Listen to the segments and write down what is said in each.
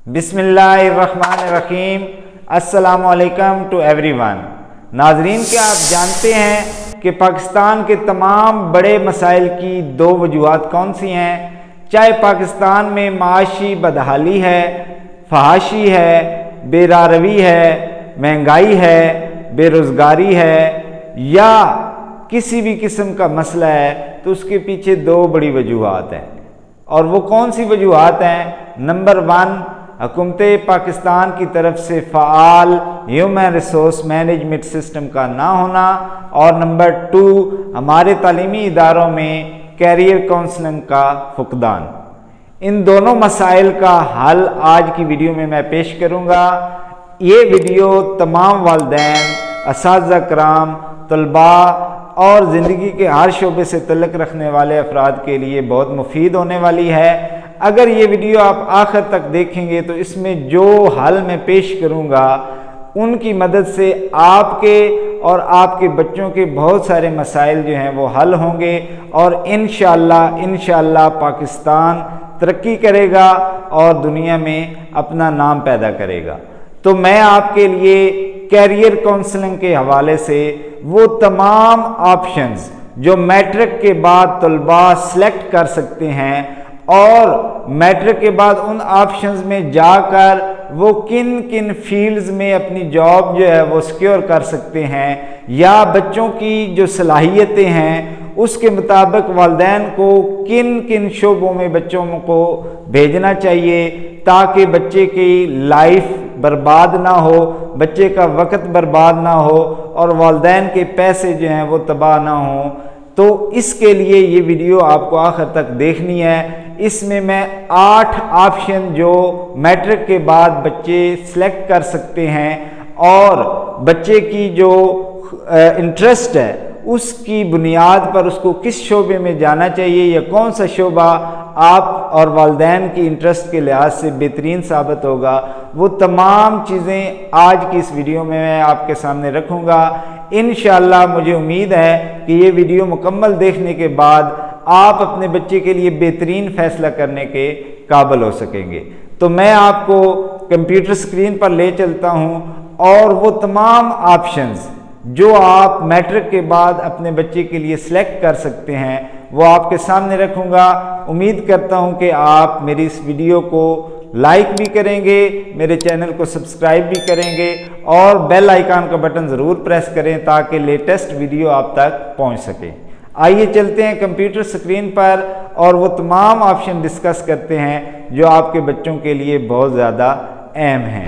बिस्मिल्लाहिर्रहमानिर्रहीम। अस्सलामुअलैकुम to everyone. नाजरीन, क्या आप जानते हैं कि पाकिस्तान के तमाम बड़े मसाइल की दो वजूहात कौन सी हैं? चाहे पाकिस्तान में माशी बदहाली है, फहाशी है, बेरारवी है, महंगाई है, बेरोज़गारी है या किसी भी किस्म का मसला है, तो उसके पीछे दो बड़ी वजूहात हैं। और वो कौन सी वजूहात हैं? नंबर 1, हुकूमत पाकिस्तान की तरफ से fall human resource management system का ना होना, और नंबर 2, हमारे तालीमी इदारों में कैरियर काउंसलिंग का फुकदान। इन दोनों मसाइल का हल आज की वीडियो में मैं पेश करूँगा। ये वीडियो तमाम वालिदैन, असातिज़ा कराम, तलबा और ज़िंदगी के हर शोबे से तल्लुक़ रखने वाले अफराद के लिए बहुत मुफीद होने वाली है। अगर ये वीडियो आप आखिर तक देखेंगे तो इसमें जो हल मैं पेश करूँगा उनकी मदद से आपके और आपके बच्चों के बहुत सारे मसाइल जो हैं वो हल होंगे और इंशाअल्लाह पाकिस्तान तरक्की करेगा और दुनिया में अपना नाम पैदा करेगा। तो मैं आपके लिए कैरियर काउंसलिंग के हवाले से वो तमाम ऑप्शंस जो मैट्रिक के बाद तलबा सेलेक्ट कर सकते हैं और मैट्रिक के बाद उन ऑप्शंस में जाकर वो किन किन फील्ड्स में अपनी जॉब जो है वो सिक्योर कर सकते हैं, या बच्चों की जो सलाहियतें हैं उसके मुताबिक वालिदैन को किन किन शोबों में बच्चों को भेजना चाहिए ताकि बच्चे की लाइफ बर्बाद ना हो, बच्चे का वक्त बर्बाद ना हो और वालिदैन के पैसे जो हैं वो तबाह ना हो। तो इसके लिए ये वीडियो आपको आखिर तक देखनी है। इसमें मैं 8 ऑप्शन जो मैट्रिक के बाद बच्चे सेलेक्ट कर सकते हैं और बच्चे की जो इंटरेस्ट है उसकी बुनियाद पर उसको किस शोबे में जाना चाहिए या कौन सा शोबा आप और वालिदैन की इंटरेस्ट के लिहाज से बेहतरीन साबित होगा, वो तमाम चीज़ें आज की इस वीडियो में मैं आपके सामने रखूँगा। इंशाअल्लाह मुझे उम्मीद है कि ये वीडियो मुकम्मल देखने के बाद आप अपने बच्चे के लिए बेहतरीन फ़ैसला करने के काबिल हो सकेंगे। तो मैं आपको कंप्यूटर स्क्रीन पर ले चलता हूँ और वो तमाम ऑप्शंस जो आप मैट्रिक के बाद अपने बच्चे के लिए सिलेक्ट कर सकते हैं वो आपके सामने रखूँगा। उम्मीद करता हूँ कि आप मेरी इस वीडियो को लाइक भी करेंगे, मेरे चैनल को सब्सक्राइब भी करेंगे और बेल आइकन का बटन ज़रूर प्रेस करें ताकि लेटेस्ट वीडियो आप तक पहुँच सके। आइए चलते हैं कंप्यूटर स्क्रीन पर और वो तमाम ऑप्शन डिस्कस करते हैं जो आपके बच्चों के लिए बहुत ज़्यादा अहम हैं।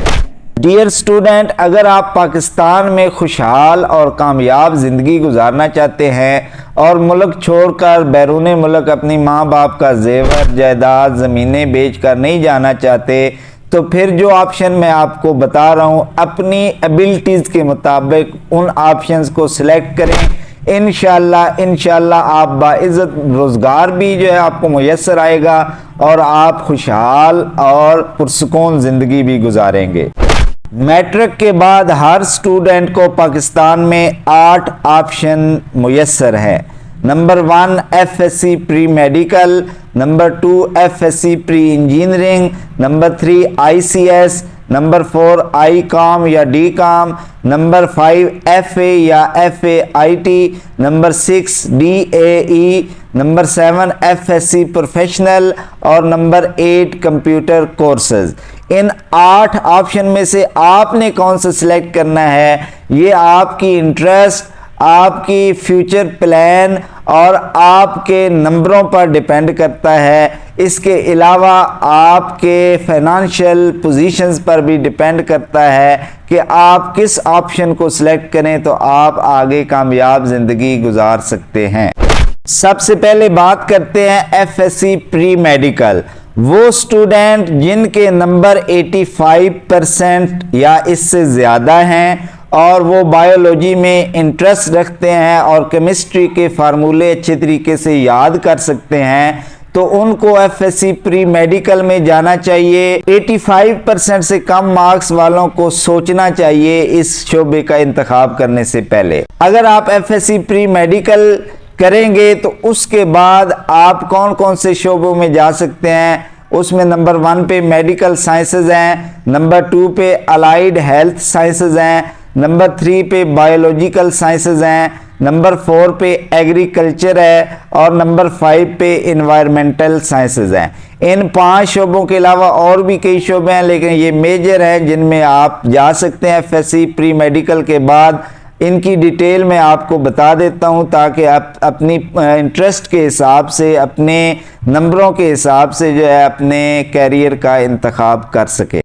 डियर स्टूडेंट, अगर आप पाकिस्तान में खुशहाल और कामयाब ज़िंदगी गुजारना चाहते हैं और मुल्क छोड़कर बैरून मुल्क अपनी माँ बाप का जेवर जायदाद ज़मीनें बेचकर नहीं जाना चाहते, तो फिर जो ऑप्शन मैं आपको बता रहा हूँ अपनी एबिलिटीज़ के मुताबिक उन ऑप्शंस को सिलेक्ट करें। इंशाअल्लाह आप बाइज़्ज़त रोज़गार भी जो है आपको मुयस्सर आएगा और आप खुशहाल और पुरसुकून ज़िंदगी भी गुजारेंगे। मैट्रिक के बाद हर स्टूडेंट को पाकिस्तान में 8 ऑप्शन मुयस्सर है। Number 1 FSC pre medical, number 2 FSC pre engineering, number 3 ICS, number 4 ICOM या DCOM, नंबर 5 FA या FAIT, number 6 DAE, number 7 FSC professional और नंबर 8 कंप्यूटर कोर्सेज। इन 8 ऑप्शन में से आपने कौन सा सिलेक्ट करना है ये आपकी इंटरेस्ट, आपकी फ्यूचर प्लान और आपके नंबरों पर डिपेंड करता है। इसके अलावा आपके फाइनेंशियल पोजीशंस पर भी डिपेंड करता है कि आप किस ऑप्शन को सिलेक्ट करें तो आप आगे कामयाब ज़िंदगी गुजार सकते हैं। सबसे पहले बात करते हैं FSC प्री मेडिकल। वो स्टूडेंट जिनके नंबर 85% या इससे ज़्यादा हैं और वो बायोलॉजी में इंटरेस्ट रखते हैं और केमिस्ट्री के फार्मूले अच्छे तरीके से याद कर सकते हैं, तो उनको FSC प्री मेडिकल में जाना चाहिए। 85% से कम मार्क्स वालों को सोचना चाहिए इस शोबे का इंतखाब करने से पहले। अगर आप FSC प्री मेडिकल करेंगे तो उसके बाद आप कौन कौन से शोबों में जा सकते हैं उसमें नंबर 1 पे मेडिकल साइंसेज हैं, नंबर 2 पे अलाइड हेल्थ साइंसेज हैं, नंबर 3 पे बायोलॉजिकल साइंसेज हैं, नंबर 4 पे एग्रीकल्चर है और नंबर 5 पे इन्वायरमेंटल साइंसेज हैं। इन 5 शोबों के अलावा और भी कई शोबे हैं, लेकिन ये मेजर हैं जिनमें आप जा सकते हैं एफएससी प्री मेडिकल के बाद। इनकी डिटेल मैं आपको बता देता हूं ताकि आप अपनी इंटरेस्ट के हिसाब से, अपने नंबरों के हिसाब से जो है अपने कैरियर का इंतखाब कर सके।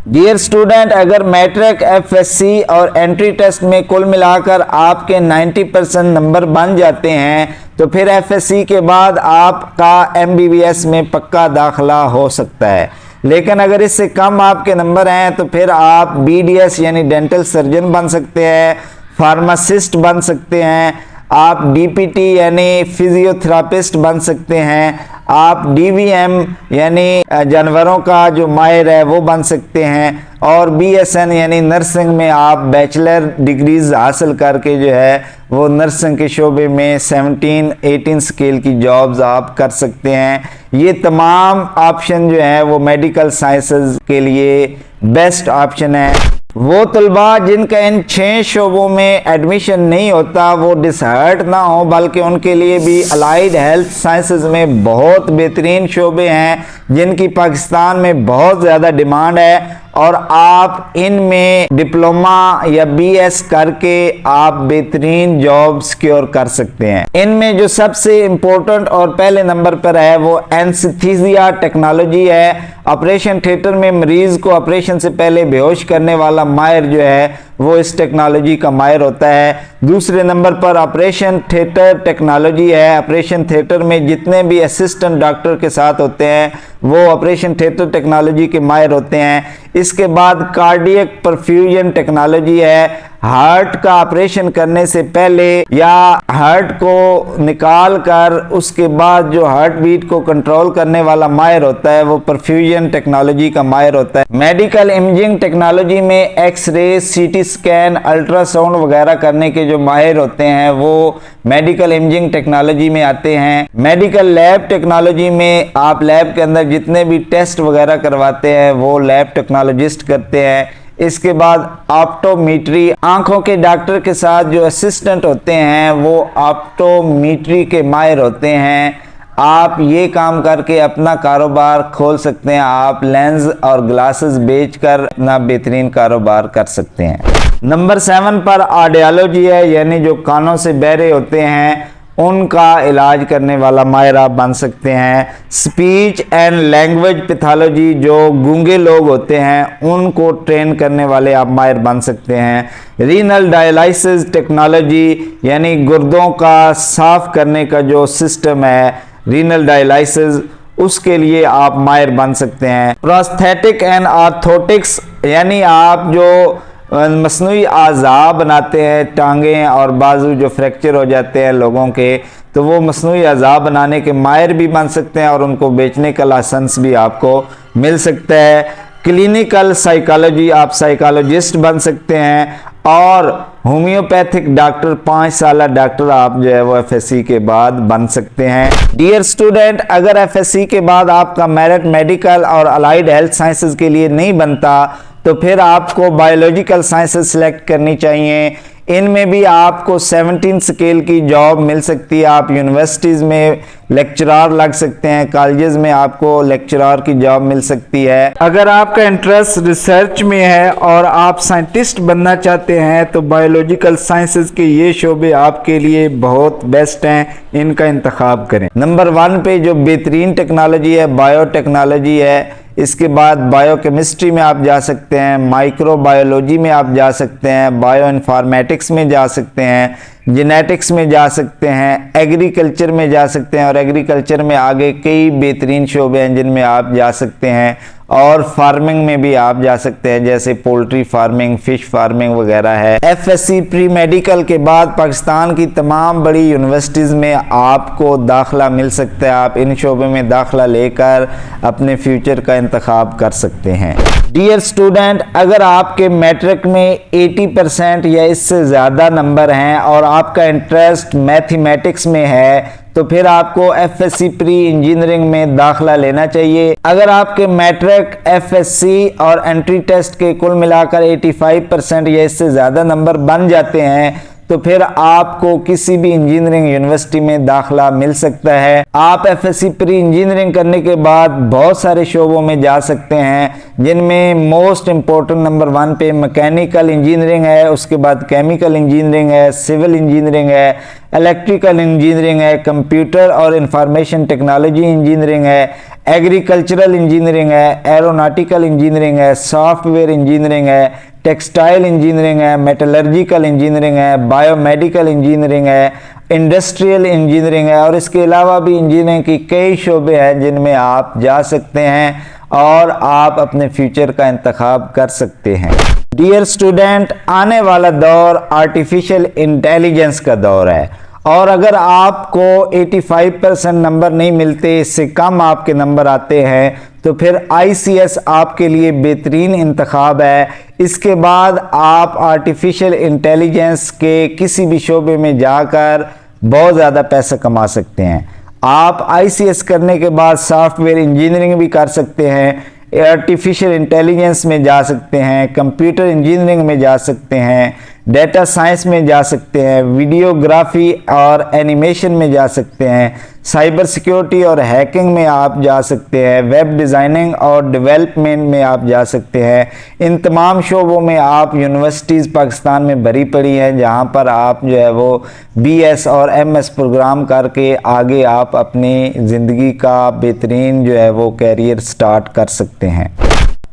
डियर स्टूडेंट, अगर मैट्रिक, एफएससी और एंट्री टेस्ट में कुल मिलाकर आपके 90% नंबर बन जाते हैं तो फिर एफएससी के बाद आपका एमबीबीएस में पक्का दाखिला हो सकता है। लेकिन अगर इससे कम आपके नंबर हैं तो फिर आप बीडीएस यानी डेंटल सर्जन बन सकते हैं, फार्मासिस्ट बन सकते हैं, आप डीपीटी यानी फिजियोथेरापिस्ट बन सकते हैं, आप डीवीएम यानी जानवरों का जो माहिर है वो बन सकते हैं, और बीएसएन यानी नर्सिंग में आप बैचलर डिग्रीज हासिल करके जो है वो नर्सिंग के शोबे में 17-18 स्केल की जॉब्स आप कर सकते हैं। ये तमाम ऑप्शन जो है वो मेडिकल साइंसेज के लिए बेस्ट ऑप्शन है। वो तलबा जिनका इन 6 शोबों में एडमिशन नहीं होता वो डिसहर्ट ना हो, बल्कि उनके लिए भी अलाइड हेल्थ साइंसेज में बहुत बेहतरीन शोबे हैं जिनकी पाकिस्तान में बहुत ज़्यादा डिमांड है, और आप इनमें डिप्लोमा या बीएस करके आप बेहतरीन जॉब सिक्योर कर सकते हैं। इनमें जो सबसे इम्पोर्टेंट और पहले नंबर पर है वो एनेस्थीसिया टेक्नोलॉजी है। ऑपरेशन थिएटर में मरीज को ऑपरेशन से पहले बेहोश करने वाला माहिर जो है वो इस टेक्नोलॉजी का माहिर होता है। दूसरे नंबर पर ऑपरेशन थिएटर टेक्नोलॉजी है। ऑपरेशन थिएटर में जितने भी असिस्टेंट डॉक्टर के साथ होते हैं वो ऑपरेशन थिएटर टेक्नोलॉजी के माहिर होते हैं। इसके बाद कार्डियक परफ्यूजन टेक्नोलॉजी है। हार्ट का ऑपरेशन करने से पहले या हार्ट को निकाल कर उसके बाद जो हार्ट बीट को कंट्रोल करने वाला माहिर होता है वो परफ्यूजन टेक्नोलॉजी का माहिर होता है। मेडिकल इमेजिंग टेक्नोलॉजी में एक्सरे, सीटी स्कैन, अल्ट्रासाउंड वगैरह करने के जो माहिर होते हैं वो मेडिकल इमेजिंग टेक्नोलॉजी में आते हैं। मेडिकल लैब टेक्नोलॉजी में आप लैब के अंदर जितने भी टेस्ट वगैरह करवाते हैं वो लैब टेक्नोलॉजिस्ट करते हैं। इसके बाद ऑप्टोमेट्री, आंखों के डॉक्टर के साथ जो असिस्टेंट होते हैं वो ऑप्टोमेट्री के माहिर होते हैं। आप ये काम करके अपना कारोबार खोल सकते हैं। आप लेंस और ग्लासेस बेचकर अपना बेहतरीन कारोबार कर सकते हैं। नंबर 7 पर ऑडियोलॉजी है, यानी जो कानों से बहरे होते हैं उनका इलाज करने वाला माहिर आप बन सकते हैं। स्पीच एंड लैंग्वेज पैथोलॉजी, जो गूंगे लोग होते हैं उनको ट्रेन करने वाले आप माहिर बन सकते हैं। रीनल डायलिसिस टेक्नोलॉजी, यानी गुर्दों का साफ करने का जो सिस्टम है रीनल डायलिसिस, उसके लिए आप माहिर बन सकते हैं। प्रोस्थेटिक एंड ऑर्थोटिक्स, यानी आप जो मसनूई आज़ा बनाते हैं, टांगें और बाजू जो फ्रैक्चर हो जाते हैं लोगों के, तो वो मसनूई आज़ा बनाने के माहिर भी बन सकते हैं और उनको बेचने का लाइसेंस भी आपको मिल सकता है। क्लिनिकल साइकोलॉजी, आप साइकोलॉजिस्ट बन सकते हैं। और होम्योपैथिक डॉक्टर, 5 साल डॉक्टर आप जो है वो एफएससी के बाद बन सकते हैं। डियर स्टूडेंट, अगर एफएससी के बाद आपका मेरिट मेडिकल और अलाइड हेल्थ साइंसेज के लिए नहीं बनता तो फिर आपको बायोलॉजिकल साइंसेज सिलेक्ट करनी चाहिए। इनमें भी आपको 17 स्केल की जॉब मिल सकती है। आप यूनिवर्सिटीज़ में लेक्चरार लग सकते हैं, कॉलेजेस में आपको लेक्चरार की जॉब मिल सकती है। अगर आपका इंटरेस्ट रिसर्च में है और आप साइंटिस्ट बनना चाहते हैं तो बायोलॉजिकल साइंसेज के ये शोबे आपके लिए बहुत बेस्ट हैं, इनका इंतखाब करें। नंबर 1 पे जो बेहतरीन टेक्नोलॉजी है बायोटेक्नोलॉजी है। इसके बाद बायोकेमिस्ट्री में आप जा सकते हैं, माइक्रोबायोलॉजी में आप जा सकते हैं, बायो इन्फॉर्मेटिक्स में जा सकते हैं, जेनेटिक्स में जा सकते हैं, एग्रीकल्चर में जा सकते हैं, और एग्रीकल्चर में आगे कई बेहतरीन शोबे हैं जिनमें आप जा सकते हैं। और फार्मिंग में भी आप जा सकते हैं, जैसे पोल्ट्री फार्मिंग, फिश फार्मिंग वगैरह है। एफएससी प्री मेडिकल के बाद पाकिस्तान की तमाम बड़ी यूनिवर्सिटीज़ में आपको दाखिला मिल सकता है। आप इन शोबे में दाखिला लेकर अपने फ्यूचर का इंतखाब कर सकते हैं। डियर स्टूडेंट, अगर आपके मैट्रिक में 80% या इससे ज़्यादा नंबर हैं और आपका इंटरेस्ट मैथमेटिक्स में है तो फिर आपको एफएससी प्री इंजीनियरिंग में दाखिला लेना चाहिए। अगर आपके मैट्रिक, एफएससी और एंट्री टेस्ट के कुल मिलाकर 85% या इससे ज़्यादा नंबर बन जाते हैं तो फिर आपको किसी भी इंजीनियरिंग यूनिवर्सिटी में दाखिला मिल सकता है। आप एफएससी प्री इंजीनियरिंग करने के बाद बहुत सारे शोबों में जा सकते हैं, जिनमें मोस्ट इम्पोर्टेंट नंबर 1 पे मैकेनिकल इंजीनियरिंग है, उसके बाद केमिकल इंजीनियरिंग है, सिविल इंजीनियरिंग है, इलेक्ट्रिकल इंजीनियरिंग है, कंप्यूटर और इंफॉर्मेशन टेक्नोलॉजी इंजीनियरिंग है, एग्रीकल्चरल इंजीनियरिंग है, एरोनॉटिकल इंजीनियरिंग है, सॉफ्टवेयर इंजीनियरिंग है, टेक्सटाइल इंजीनियरिंग है, मेटलर्जिकल इंजीनियरिंग है, बायोमेडिकल इंजीनियरिंग है, इंडस्ट्रियल इंजीनियरिंग है और इसके अलावा भी इंजीनियरिंग की कई शोबे हैं जिनमें आप जा सकते हैं और आप अपने फ्यूचर का इंतखाब कर सकते हैं। डियर स्टूडेंट, आने वाला दौर आर्टिफिशियल इंटेलिजेंस का दौर है और अगर आपको 85% नंबर नहीं मिलते, इससे कम आपके नंबर आते हैं तो फिर ICS आपके लिए बेहतरीन इंतखाब है। इसके बाद आप आर्टिफिशियल इंटेलिजेंस के किसी भी शोबे में जाकर बहुत ज़्यादा पैसा कमा सकते हैं। आप ICS करने के बाद सॉफ्टवेयर इंजीनियरिंग भी कर सकते हैं, आर्टिफिशियल इंटेलिजेंस में जा सकते हैं, कंप्यूटर इंजीनियरिंग में जा सकते हैं, डेटा साइंस में जा सकते हैं, वीडियोग्राफी और एनिमेशन में जा सकते हैं, साइबर सिक्योरिटी और हैकिंग में आप जा सकते हैं, वेब डिज़ाइनिंग और डेवलपमेंट में आप जा सकते हैं। इन तमाम शोबों में आप यूनिवर्सिटीज़ पाकिस्तान में भरी पड़ी हैं जहां पर आप जो है वो BS और MS प्रोग्राम करके आगे आप अपनी ज़िंदगी का बेहतरीन जो है वो कैरियर स्टार्ट कर सकते हैं।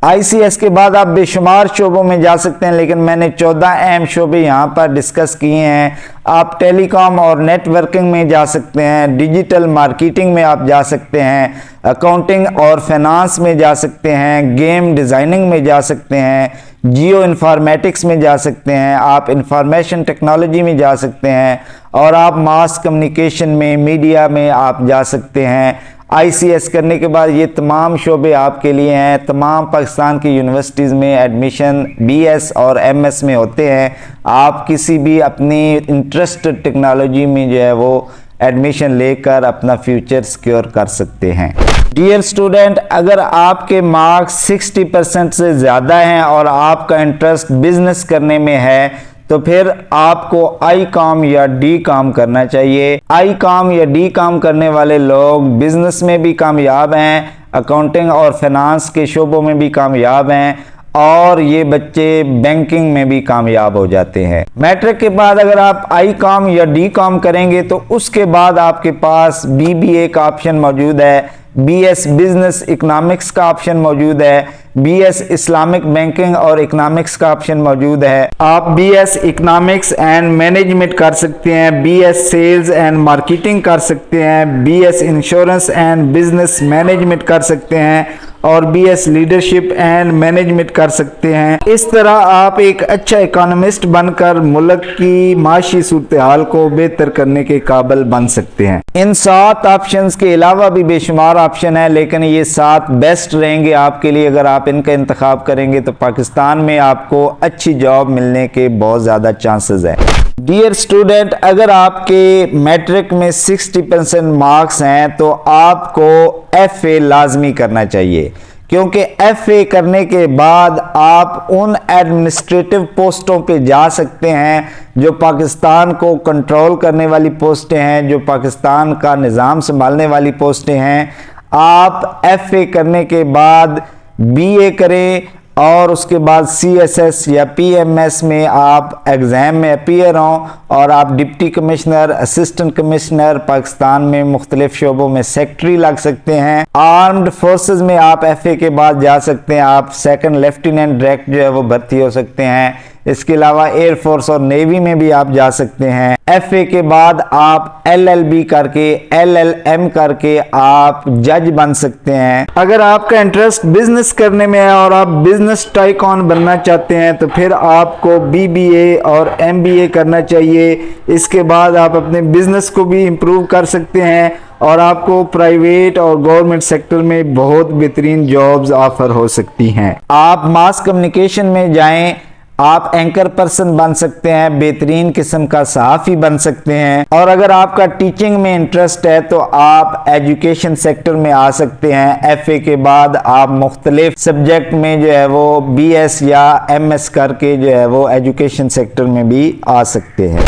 ICS के बाद आप बेशुमार शोबों में जा सकते हैं, लेकिन मैंने 14 अहम शोबे यहाँ पर डिस्कस किए हैं। आप टेलीकॉम और नेटवर्किंग में जा सकते हैं, डिजिटल मार्केटिंग में आप जा सकते हैं, अकाउंटिंग और फाइनेंस में जा सकते हैं, गेम डिज़ाइनिंग में जा सकते हैं, जियो इन्फॉर्मेटिक्स में जा सकते हैं, आप इंफॉर्मेशन टेक्नोलॉजी में जा सकते हैं और आप मास कम्युनिकेशन में, मीडिया में आप जा सकते हैं। ICS करने के बाद ये तमाम शोबे आपके लिए हैं। तमाम पाकिस्तान की यूनिवर्सिटीज़ में एडमिशन BS और MS में होते हैं। आप किसी भी अपनी इंटरेस्टेड टेक्नोलॉजी में जो है वो एडमिशन लेकर अपना फ्यूचर सिक्योर कर सकते हैं। डियर स्टूडेंट, अगर आपके मार्क्स 60% से ज़्यादा हैं और आपका इंटरेस्ट बिजनेस करने में है तो फिर आपको ICOM या DCOM करना चाहिए। ICOM या DCOM करने वाले लोग बिजनेस में भी कामयाब हैं, अकाउंटिंग और फाइनेंस के शोबों में भी कामयाब हैं और ये बच्चे बैंकिंग में भी कामयाब हो जाते हैं। मैट्रिक के बाद अगर आप ICOM या DCOM करेंगे तो उसके बाद आपके पास BBA का ऑप्शन मौजूद है, BS बिजनेस इकोनॉमिक्स का ऑप्शन मौजूद है, BS इस्लामिक बैंकिंग और इकोनॉमिक्स का ऑप्शन मौजूद है। आप BS इकोनॉमिक्स एंड मैनेजमेंट कर सकते हैं, BS सेल्स एंड मार्केटिंग कर सकते हैं, BS insurance and business management कर सकते हैं और BS लीडरशिप एंड मैनेजमेंट कर सकते हैं। इस तरह आप एक अच्छा इकोनॉमिस्ट बनकर मुल्क की माशी सूरत हाल को बेहतर करने के काबिल बन सकते हैं। इन 7 ऑप्शंस के अलावा भी बेशुमार ऑप्शन है, लेकिन ये 7 बेस्ट रहेंगे आपके लिए। अगर आप इनका इंतखाब करेंगे तो पाकिस्तान में आपको अच्छी जॉब मिलने के बहुत ज़्यादा चांसेस है। डियर स्टूडेंट, अगर आपके मैट्रिक में 60% मार्क्स हैं तो आपको FA लाजमी करना चाहिए, क्योंकि FA करने के बाद आप उन एडमिनिस्ट्रेटिव पोस्टों पे जा सकते हैं जो पाकिस्तान को कंट्रोल करने वाली पोस्टें हैं, जो पाकिस्तान का निज़ाम संभालने वाली पोस्टें हैं। आप FA करने के बाद BA करें और उसके बाद CSS या PMS में आप एग्ज़ाम में अपीयर हों और आप deputy commissioner, assistant commissioner, Pakistan में मुख्तलिफ शोबों में सेक्रेटरी लग सकते हैं। आर्म्ड फोर्सेस में आप FA के बाद जा सकते हैं, आप सेकंड लेफ्टिनेंट डायरेक्ट जो है वो भर्ती हो सकते हैं। इसके अलावा एयरफोर्स और नेवी में भी आप जा सकते हैं। FA के बाद आप LLB करके, LLM करके आप जज बन सकते हैं। अगर आपका इंटरेस्ट बिजनेस करने में है और आप बिजनेस टाइकॉन बनना चाहते हैं तो फिर आपको BBA और MBA करना चाहिए। इसके बाद आप अपने बिजनेस को भी इम्प्रूव कर सकते हैं और आपको प्राइवेट और गवर्नमेंट सेक्टर में बहुत बेहतरीन जॉब्स ऑफर हो सकती हैं। आप मास कम्युनिकेशन में जाएं, आप एंकर पर्सन बन सकते हैं, बेहतरीन किस्म का सहाफ़ी बन सकते हैं। और अगर आपका टीचिंग में इंटरेस्ट है तो आप एजुकेशन सेक्टर में आ सकते हैं। एफए के बाद आप मुख्तलिफ सब्जेक्ट में जो है वो बीएस या एमएस करके जो है वो एजुकेशन सेक्टर में भी आ सकते हैं।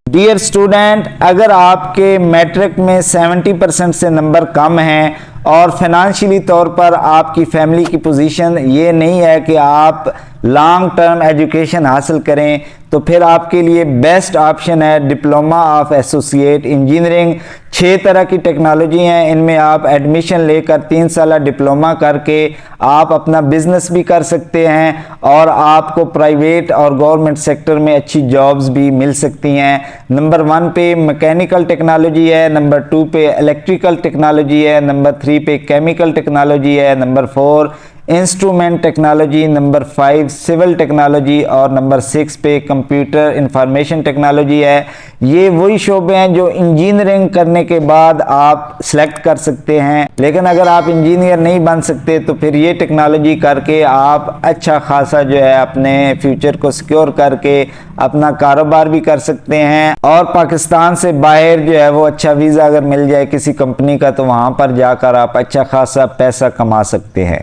डियर स्टूडेंट, अगर आपके मैट्रिक में 70% से नंबर कम हैं और फाइनेंशियली तौर पर आपकी फैमिली की पोजीशन ये नहीं है कि आप लॉन्ग टर्म एजुकेशन हासिल करें, तो फिर आपके लिए बेस्ट ऑप्शन है डिप्लोमा ऑफ एसोसिएट इंजीनियरिंग। 6 तरह की टेक्नोलॉजी हैं, इनमें आप एडमिशन लेकर 3 साल डिप्लोमा करके आप अपना बिजनेस भी कर सकते हैं और आपको प्राइवेट और गवर्नमेंट सेक्टर में अच्छी जॉब्स भी मिल सकती हैं। नंबर 1 पे मैकेनिकल टेक्नोलॉजी है, नंबर 2 पे इलेक्ट्रिकल टेक्नोलॉजी है, नंबर 3 पे केमिकल टेक्नोलॉजी है, number 4 instrument technology, number 5 civil technology और नंबर 6 पे कंप्यूटर इंफॉर्मेशन टेक्नोलॉजी है। ये वही शोबे हैं जो इंजीनियरिंग करने के बाद आप सिलेक्ट कर सकते हैं, लेकिन अगर आप इंजीनियर नहीं बन सकते तो फिर ये टेक्नोलॉजी करके आप अच्छा खासा जो है अपने फ्यूचर को सिक्योर करके अपना कारोबार भी कर सकते हैं। और पाकिस्तान से बाहर जो है वो अच्छा वीज़ा अगर मिल जाए किसी कंपनी का तो वहाँ पर जाकर आप अच्छा खासा पैसा कमा सकते हैं।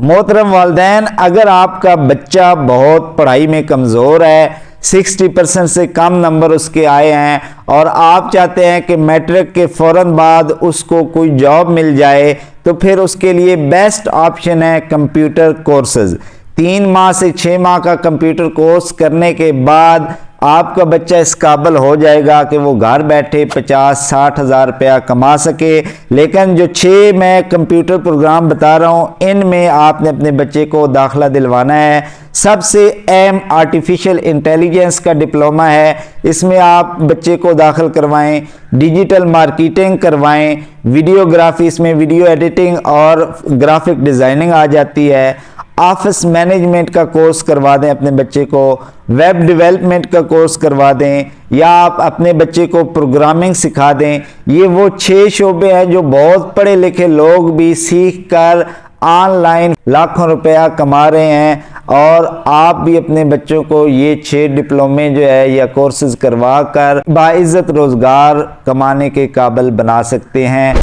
मोहतरम वालिदैन, अगर आपका बच्चा बहुत पढ़ाई में कमज़ोर है, 60% से कम नंबर उसके आए हैं और आप चाहते हैं कि मैट्रिक के फ़ौरन बाद उसको कोई जॉब मिल जाए, तो फिर उसके लिए बेस्ट ऑप्शन है कंप्यूटर कोर्सेज। 3 माह से 6 माह का कंप्यूटर कोर्स करने के बाद आपका बच्चा इस काबिल हो जाएगा कि वो घर बैठे 50-60 हज़ार रुपया कमा सके। लेकिन जो 6 मैं कंप्यूटर प्रोग्राम बता रहा हूँ, इनमें आपने अपने बच्चे को दाखिला दिलवाना है। सबसे अहम आर्टिफिशियल इंटेलिजेंस का डिप्लोमा है, इसमें आप बच्चे को दाखिल करवाएं। डिजिटल मार्केटिंग करवाएं, वीडियोग्राफी, इसमें वीडियो एडिटिंग और ग्राफिक डिज़ाइनिंग आ जाती है। ऑफिस मैनेजमेंट का कोर्स करवा दें अपने बच्चे को, वेब डेवलपमेंट का कोर्स करवा दें, या आप अपने बच्चे को प्रोग्रामिंग सिखा दें। ये वो 6 शोबे हैं जो बहुत पढ़े लिखे लोग भी सीख कर ऑनलाइन लाखों रुपया कमा रहे हैं, और आप भी अपने बच्चों को ये 6 डिप्लोमे जो है या कोर्सेज करवा कर बाइज्जत रोज़गार कमाने के काबिल बना सकते हैं।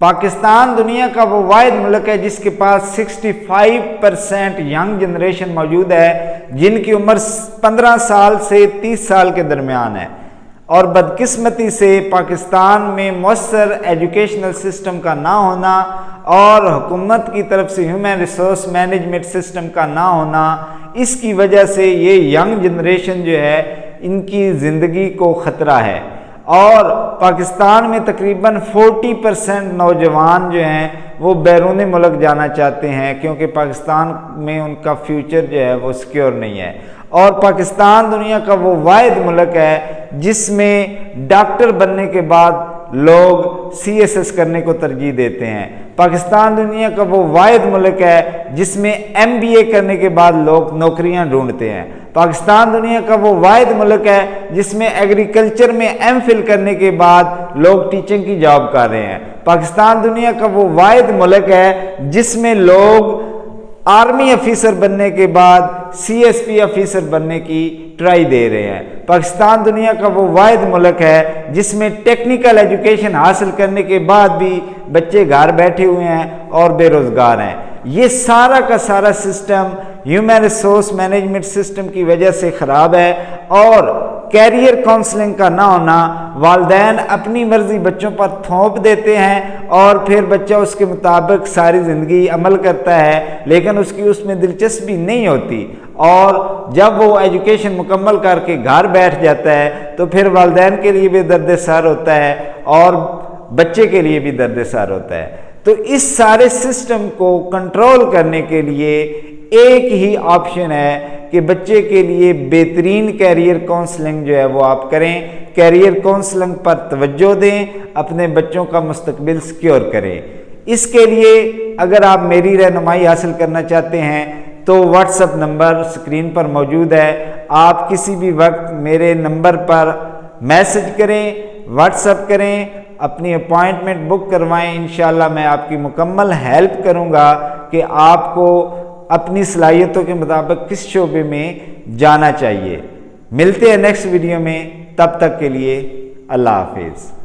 पाकिस्तान दुनिया का वो वाहिद मुल्क है जिसके पास 65% यंग जनरेशन मौजूद है जिनकी उम्र 15 साल से 30 साल के दरमियान है। और बदकिस्मती से पाकिस्तान में मौसर एजुकेशनल सिस्टम का ना होना और हुकूमत की तरफ से ह्यूमन रिसोर्स मैनेजमेंट सिस्टम का ना होना, इसकी वजह से ये यंग जनरेशन जो है इनकी ज़िंदगी को ख़तरा है। और पाकिस्तान में तकरीबन 40% नौजवान जो हैं वो बैरून मुल्क जाना चाहते हैं, क्योंकि पाकिस्तान में उनका फ्यूचर जो है वो सिक्योर नहीं है। और पाकिस्तान दुनिया का वो वाहिद मुल्क है जिसमें डॉक्टर बनने के बाद लोग CSS करने को तरजीह देते हैं। पाकिस्तान दुनिया का वो वाहिद मुल्क है जिसमें MBA करने के बाद लोग नौकरियां ढूंढते हैं। पाकिस्तान दुनिया का वो वाहिद मुल्क है जिसमें एग्रीकल्चर में MPhil करने के बाद लोग टीचिंग की जॉब कर रहे हैं। पाकिस्तान दुनिया का वो वाहिद मुल्क है जिसमें लोग आर्मी ऑफिसर बनने के बाद CSP ऑफिसर बनने की ट्राई दे रहे हैं। पाकिस्तान दुनिया का वो वाहिद मुल्क है जिसमें टेक्निकल एजुकेशन हासिल करने के बाद भी बच्चे घर बैठे हुए हैं और बेरोज़गार हैं। ये सारा का सारा system human resource management system की वजह से ख़राब है। और कैरियर काउंसलिंग का ना होना, वालिदैन अपनी मर्ज़ी बच्चों पर थोप देते हैं और फिर बच्चा उसके मुताबिक सारी ज़िंदगी अमल करता है, लेकिन उसकी उसमें दिलचस्पी नहीं होती। और जब वो एजुकेशन मुकम्मल करके घर बैठ जाता है तो फिर वालिदैन के लिए भी दर्द सर होता है और बच्चे के लिए भी दर्द सर होता है। तो इस सारे सिस्टम को कंट्रोल करने के लिए एक ही ऑप्शन है कि बच्चे के लिए बेहतरीन कैरियर काउंसलिंग जो है वो आप करें। कैरियर काउंसलिंग पर तवज्जो दें, अपने बच्चों का मुस्तकबिल सिक्योर करें। इसके लिए अगर आप मेरी रहनुमाई हासिल करना चाहते हैं तो व्हाट्सएप नंबर स्क्रीन पर मौजूद है। आप किसी भी वक्त मेरे नंबर पर मैसेज करें, व्हाट्सएप करें अपनी अपॉइंटमेंट बुक करवाएं। इंशाल्लाह मैं आपकी मुकम्मल हेल्प करूंगा कि आपको अपनी सलाहियतों के मुताबिक किस शोबे में जाना चाहिए। मिलते हैं नेक्स्ट वीडियो में, तब तक के लिए अल्लाह हाफिज़।